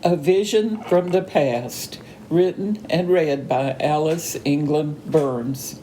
A Vision from the Past, written and read by Alice England Burns.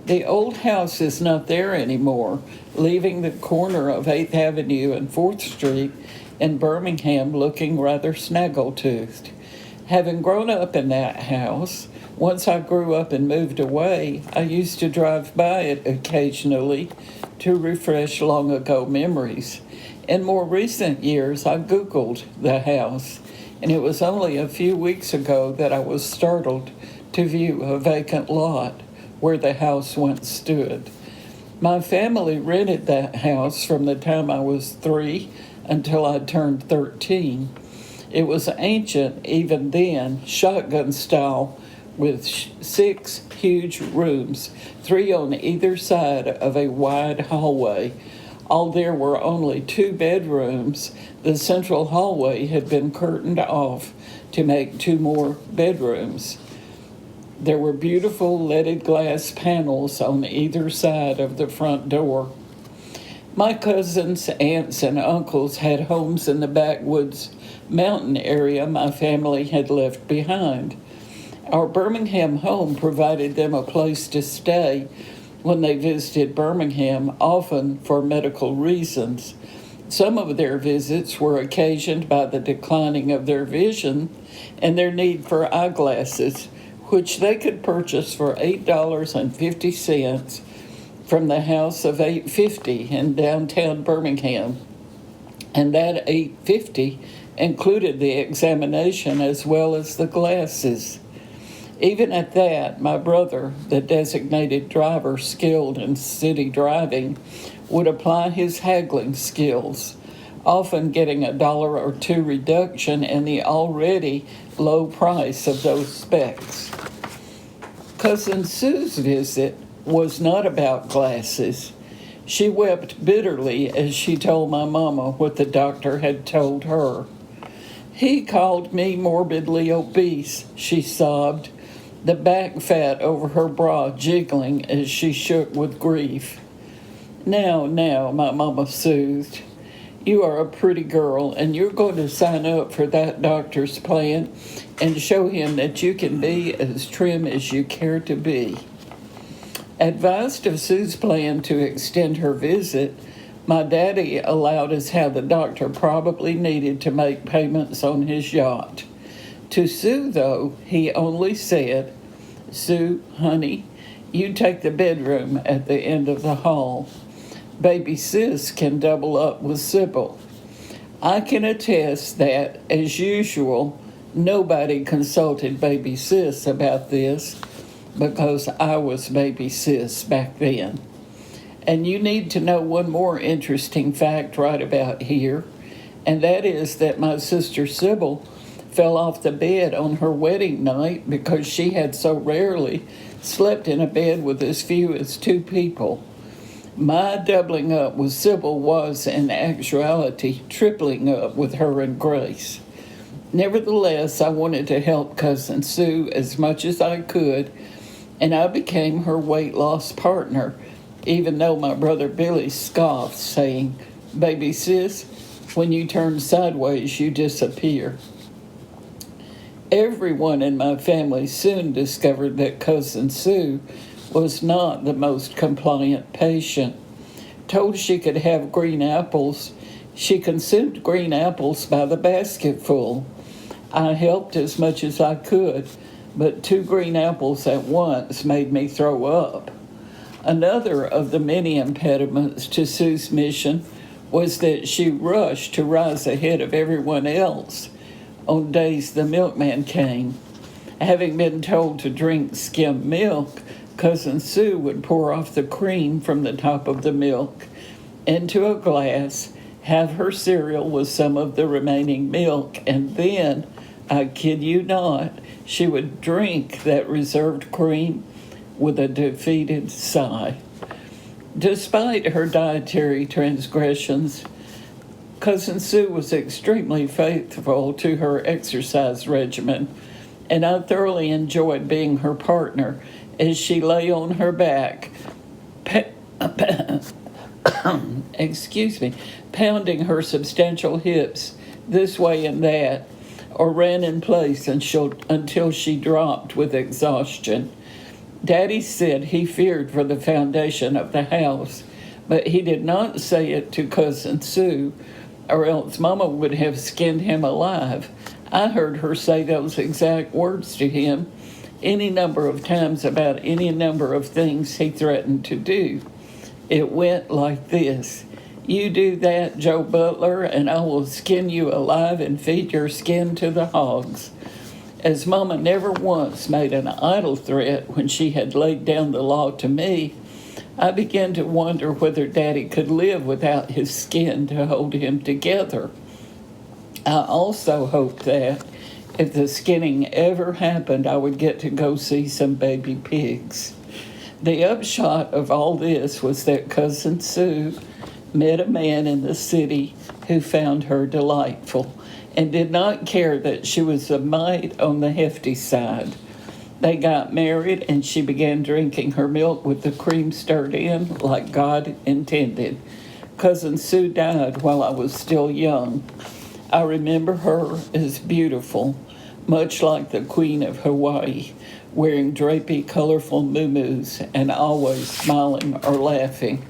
The old house is not there anymore, leaving the corner of 8th Avenue and 4th Street in Birmingham looking rather snaggle-toothed. Having grown up in that house, once I grew up and moved away, I used to drive by it occasionally to refresh long-ago memories. In more recent years, I Googled the house, and it was only a few weeks ago that I was startled to view a vacant lot where the house once stood. My family rented that house from the time I was 3 until I turned 13. It was ancient even then, shotgun style, with 6 huge rooms, 3 on either side of a wide hallway. Although there were only 2 bedrooms, the central hallway had been curtained off to make 2 more bedrooms. There were beautiful leaded glass panels on either side of the front door. My cousins, aunts, and uncles had homes in the backwoods mountain area my family had left behind. Our Birmingham home provided them a place to stay when they visited Birmingham, often for medical reasons. Some of their visits were occasioned by the declining of their vision and their need for eyeglasses, which they could purchase for $8.50 from the House of 850 in downtown Birmingham. And that $8.50 included the examination as well as the glasses. Even at that, my brother, the designated driver skilled in city driving, would apply his haggling skills, often getting $1 or $2 reduction in the already low price of those specs. Cousin Sue's visit was not about glasses. She wept bitterly as she told my mama what the doctor had told her. "He called me morbidly obese," she sobbed, the back fat over her bra jiggling as she shook with grief. Now, my mama soothed. "You are a pretty girl, and you're going to sign up for that doctor's plan and show him that you can be as trim as you care to be." Advised of Sue's plan to extend her visit, my daddy allowed us how the doctor probably needed to make payments on his yacht. To Sue, though, he only said, "Sue, honey, you take the bedroom at the end of the hall. Baby Sis can double up with Sybil." I can attest that, as usual, nobody consulted Baby Sis about this because I was Baby Sis back then. And you need to know one more interesting fact right about here, and that is that my sister Sybil fell off the bed on her wedding night because she had so rarely slept in a bed with as few as 2 people. My doubling up with Sybil was, in actuality, tripling up with her and Grace. Nevertheless, I wanted to help Cousin Sue as much as I could, and I became her weight loss partner, even though my brother Billy scoffed, saying, "Baby Sis, when you turn sideways, you disappear." Everyone in my family soon discovered that Cousin Sue was not the most compliant patient. Told she could have green apples, she consumed green apples by the basketful. I helped as much as I could, but 2 green apples at once made me throw up. Another of the many impediments to Sue's mission was that she rushed to rise ahead of everyone else on days the milkman came. Having been told to drink skim milk, Cousin Sue would pour off the cream from the top of the milk into a glass, have her cereal with some of the remaining milk, and then, I kid you not, she would drink that reserved cream with a defeated sigh. Despite her dietary transgressions, Cousin Sue was extremely faithful to her exercise regimen, and I thoroughly enjoyed being her partner as she lay on her back, pounding her substantial hips this way and that, or ran in place until she dropped with exhaustion. Daddy said he feared for the foundation of the house, but he did not say it to Cousin Sue, or else Mama would have skinned him alive. I heard her say those exact words to him any number of times about any number of things he threatened to do. It went like this: "You do that, Joe Butler, and I will skin you alive and feed your skin to the hogs." As Mama never once made an idle threat when she had laid down the law to me, I began to wonder whether Daddy could live without his skin to hold him together. I also hoped that, if the skinning ever happened, I would get to go see some baby pigs. The upshot of all this was that Cousin Sue met a man in the city who found her delightful and did not care that she was a mite on the hefty side. They got married, and she began drinking her milk with the cream stirred in like God intended. Cousin Sue died while I was still young. I remember her as beautiful, much like the Queen of Hawaii, wearing drapey, colorful muumuus and always smiling or laughing.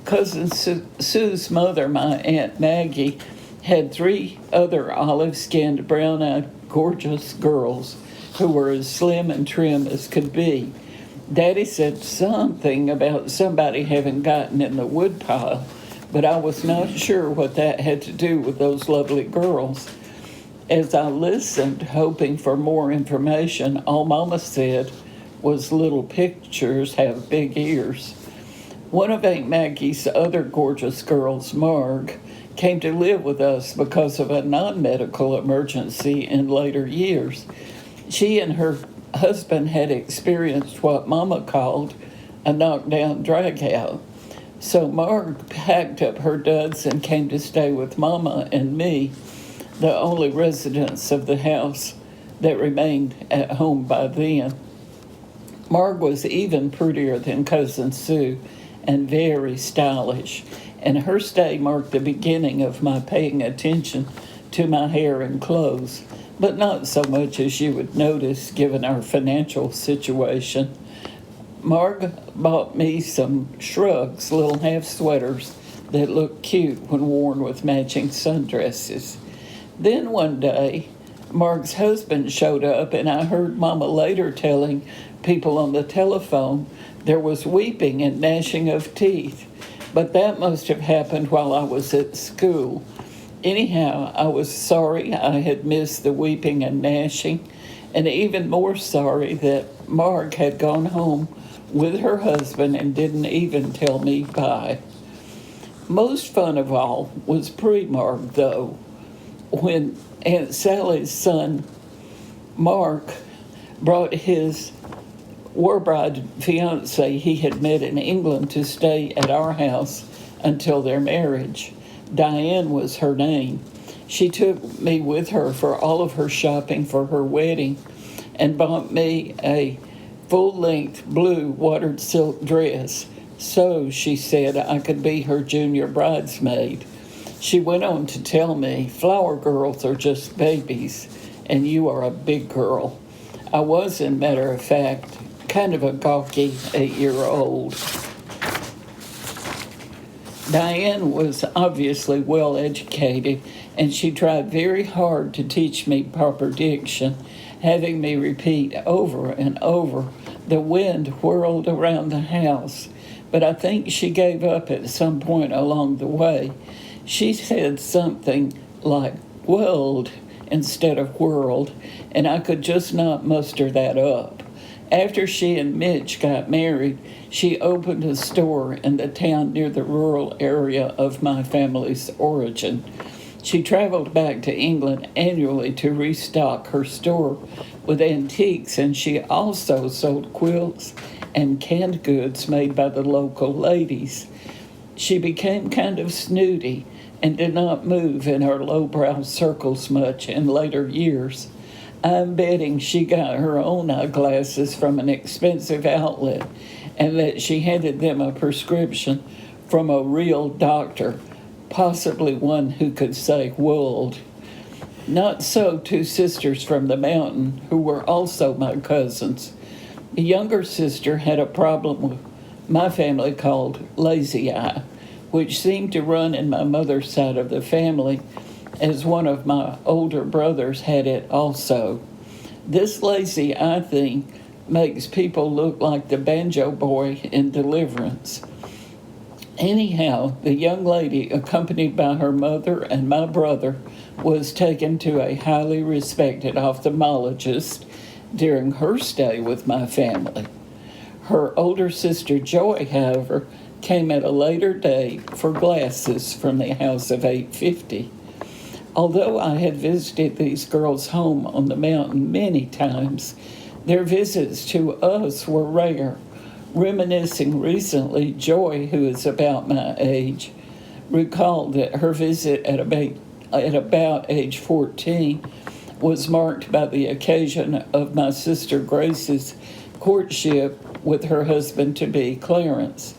Cousin Sue's mother, my Aunt Maggie, had 3 other olive-skinned, brown-eyed, gorgeous girls who were as slim and trim as could be. Daddy said something about somebody having gotten in the woodpile, but I was not sure what that had to do with those lovely girls. As I listened, hoping for more information, all Mama said was little pictures have big ears. One of Aunt Maggie's other gorgeous girls, Marg, came to live with us because of a non-medical emergency in later years. She and her husband had experienced what Mama called a knockdown dragout. So Marg packed up her duds and came to stay with Mama and me, the only residents of the house that remained at home by then. Marg was even prettier than Cousin Sue and very stylish, and her stay marked the beginning of my paying attention to my hair and clothes, but not so much as you would notice given our financial situation. Marg bought me some Shrugs, little half sweaters that looked cute when worn with matching sundresses. Then one day, Marg's husband showed up, and I heard Mama later telling people on the telephone there was weeping and gnashing of teeth, but that must have happened while I was at school. Anyhow, I was sorry I had missed the weeping and gnashing, and even more sorry that Marg had gone home with her husband and didn't even tell me bye. Most fun of all was pre-Marg, though, when Aunt Sally's son, Mark, brought his war bride fiance he had met in England to stay at our house until their marriage. Diane was her name. She took me with her for all of her shopping for her wedding and bought me a full-length blue watered silk dress, so, she said, I could be her junior bridesmaid. She went on to tell me, "Flower girls are just babies, and you are a big girl." I was, in matter of fact, kind of a gawky 8-year-old. Diane was obviously well educated, and she tried very hard to teach me proper diction, having me repeat over and over, "The wind whirled around the house," but I think she gave up at some point along the way. She said something like "whirled" instead of "whirled," and I could just not muster that up. After she and Mitch got married, she opened a store in the town near the rural area of my family's origin. She traveled back to England annually to restock her store with antiques, and she also sold quilts and canned goods made by the local ladies. She became kind of snooty and did not move in her lowbrow circles much in later years. I'm betting she got her own eyeglasses from an expensive outlet, and that she handed them a prescription from a real doctor, possibly one who could say "world." Not so two sisters from the mountain who were also my cousins. The younger sister had a problem with my family called lazy eye, which seemed to run in my mother's side of the family, as one of my older brothers had it also. This lazy eye thing makes people look like the banjo boy in Deliverance. Anyhow, the young lady, accompanied by her mother and my brother, was taken to a highly respected ophthalmologist during her stay with my family. Her older sister Joy, however, came at a later date for glasses from the House of 850. Although I had visited these girls' home on the mountain many times, their visits to us were rare. Reminiscing recently, Joy, who is about my age, recalled that her visit at about age 14 was marked by the occasion of my sister Grace's courtship with her husband-to-be, Clarence.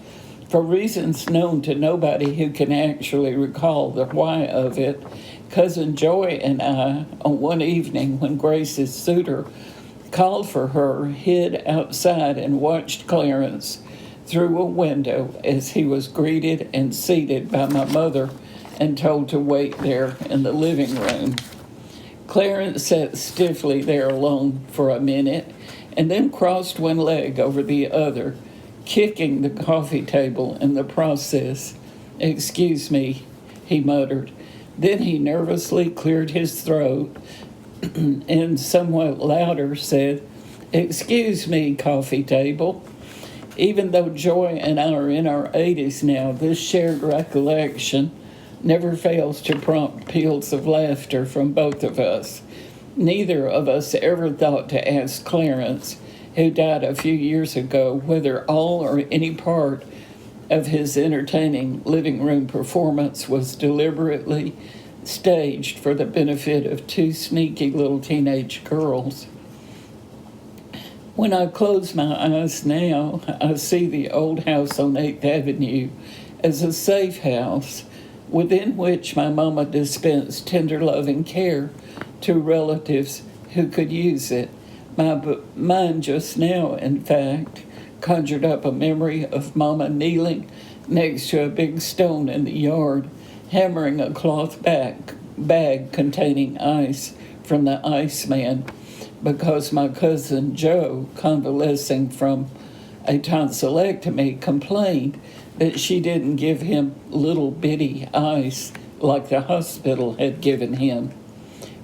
For reasons known to nobody who can actually recall the why of it, Cousin Joy and I, on one evening when Grace's suitor called for her, hid outside and watched Clarence through a window as he was greeted and seated by my mother and told to wait there in the living room. Clarence sat stiffly there alone for a minute and then crossed one leg over the other, kicking the coffee table in the process. "Excuse me," he muttered. Then he nervously cleared his throat and somewhat louder said, "Excuse me, coffee table." Even though Joy and I are in our 80s now, this shared recollection never fails to prompt peals of laughter from both of us. Neither of us ever thought to ask Clarence, who died a few years ago, whether all or any part of his entertaining living room performance was deliberately staged for the benefit of two sneaky little teenage girls. When I close my eyes now, I see the old house on 8th Avenue as a safe house within which my mama dispensed tender loving care to relatives who could use it. Mine just now, in fact, conjured up a memory of Mama kneeling next to a big stone in the yard, hammering a cloth bag containing ice from the iceman, because my cousin Joe, convalescing from a tonsillectomy, complained that she didn't give him little bitty ice like the hospital had given him.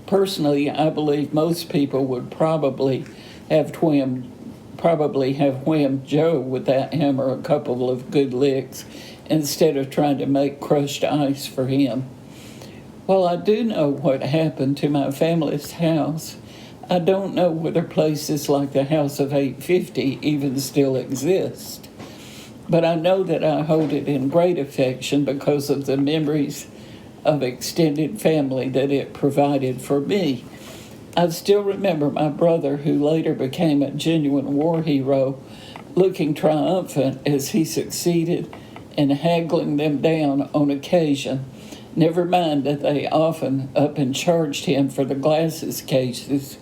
Personally, I believe most people would probably have whammed Joe with that hammer a couple of good licks instead of trying to make crushed ice for him. While I do know what happened to my family's house, I don't know whether places like the House of 850 even still exist. But I know that I hold it in great affection because of the memories of extended family that it provided for me. I still remember my brother, who later became a genuine war hero, looking triumphant as he succeeded in haggling them down on occasion. Never mind that they often up and charged him for the glasses cases,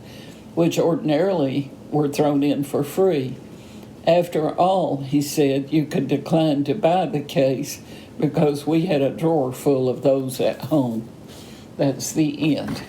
which ordinarily were thrown in for free. After all, he said, you could decline to buy the case because we had a drawer full of those at home. That's the end.